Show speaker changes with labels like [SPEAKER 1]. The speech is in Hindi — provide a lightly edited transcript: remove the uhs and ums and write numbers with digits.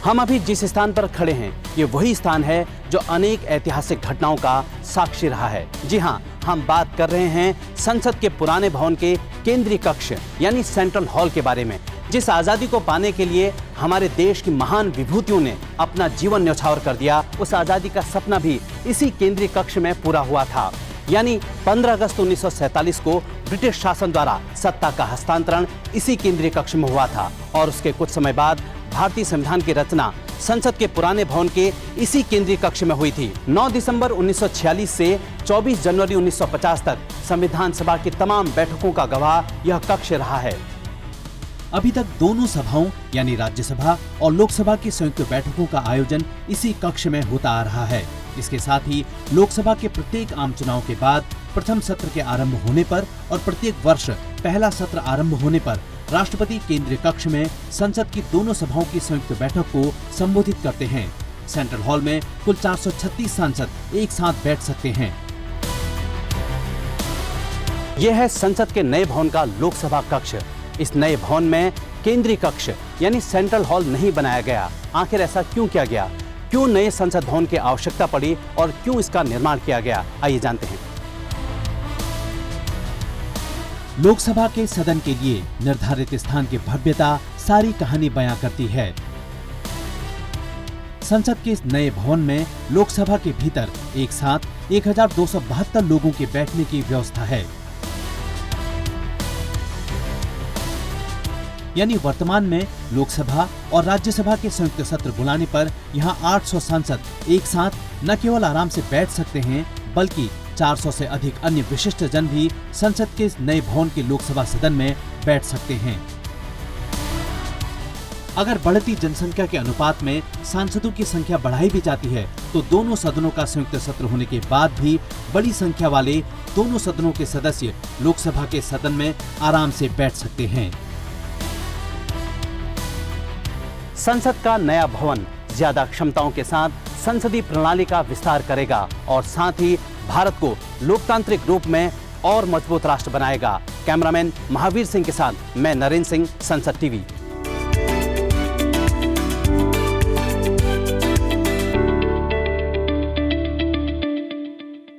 [SPEAKER 1] हम अभी जिस स्थान पर खड़े हैं ये वही स्थान है जो अनेक ऐतिहासिक घटनाओं का साक्षी रहा है। जी हाँ, हम बात कर रहे हैं संसद के पुराने भवन के केंद्रीय कक्ष यानी सेंट्रल हॉल के बारे में, जिस आजादी को पाने के लिए हमारे देश की महान विभूतियों ने अपना जीवन न्यौछावर कर दिया, उस आजादी का सपना भी इसी केंद्रीय कक्ष में पूरा हुआ था। यानी 15 अगस्त 1947 को ब्रिटिश शासन द्वारा सत्ता का हस्तांतरण इसी केंद्रीय कक्ष में हुआ था और उसके कुछ समय बाद भारतीय संविधान की रचना संसद के पुराने भवन के इसी केंद्रीय कक्ष में हुई थी। 9 दिसंबर 1946 से 24 जनवरी 1950 तक संविधान सभा की तमाम बैठकों का गवाह यह कक्ष रहा है। अभी तक दोनों सभाओं यानी राज्यसभा और लोकसभा की संयुक्त बैठकों का आयोजन इसी कक्ष में होता आ रहा है। इसके साथ ही लोकसभा के प्रत्येक आम चुनाव के बाद प्रथम सत्र के आरंभ होने पर और प्रत्येक वर्ष पहला सत्र आरंभ होने पर राष्ट्रपति केंद्रीय कक्ष में संसद की दोनों सभाओं की संयुक्त बैठक को संबोधित करते हैं। सेंट्रल हॉल में कुल 436 सांसद एक साथ बैठ सकते हैं। यह है संसद के नए भवन का लोकसभा कक्ष। इस नए भवन में केंद्रीय कक्ष यानी सेंट्रल हॉल नहीं बनाया गया। आखिर ऐसा क्यों किया गया? क्यों नए संसद भवन की आवश्यकता पड़ी और क्यों इसका निर्माण किया गया? आइए जानते हैं। लोकसभा के सदन के लिए निर्धारित स्थान की भव्यता सारी कहानी बयां करती है। संसद के इस नए भवन में लोकसभा के भीतर एक साथ 1272 लोगों के बैठने की व्यवस्था है। यानी वर्तमान में लोकसभा और राज्यसभा के संयुक्त सत्र बुलाने पर यहाँ 800 सांसद एक साथ न केवल आराम से बैठ सकते हैं बल्कि 400 से अधिक अन्य विशिष्ट जन भी संसद के इस नए भवन के लोकसभा सदन में बैठ सकते हैं। अगर बढ़ती जनसंख्या के अनुपात में सांसदों की संख्या बढ़ाई भी जाती है तो दोनों सदनों का संयुक्त सत्र होने के बाद भी बड़ी संख्या वाले दोनों सदनों के सदस्य लोकसभा के सदन में आराम से बैठ सकते हैं। संसद का नया भवन ज्यादा क्षमताओं के साथ संसदीय प्रणाली का विस्तार करेगा और साथ ही भारत को लोकतांत्रिक रूप में और मजबूत राष्ट्र बनाएगा। कैमरामैन महावीर सिंह के साथ मैं नरेंद्र सिंह, संसद टीवी।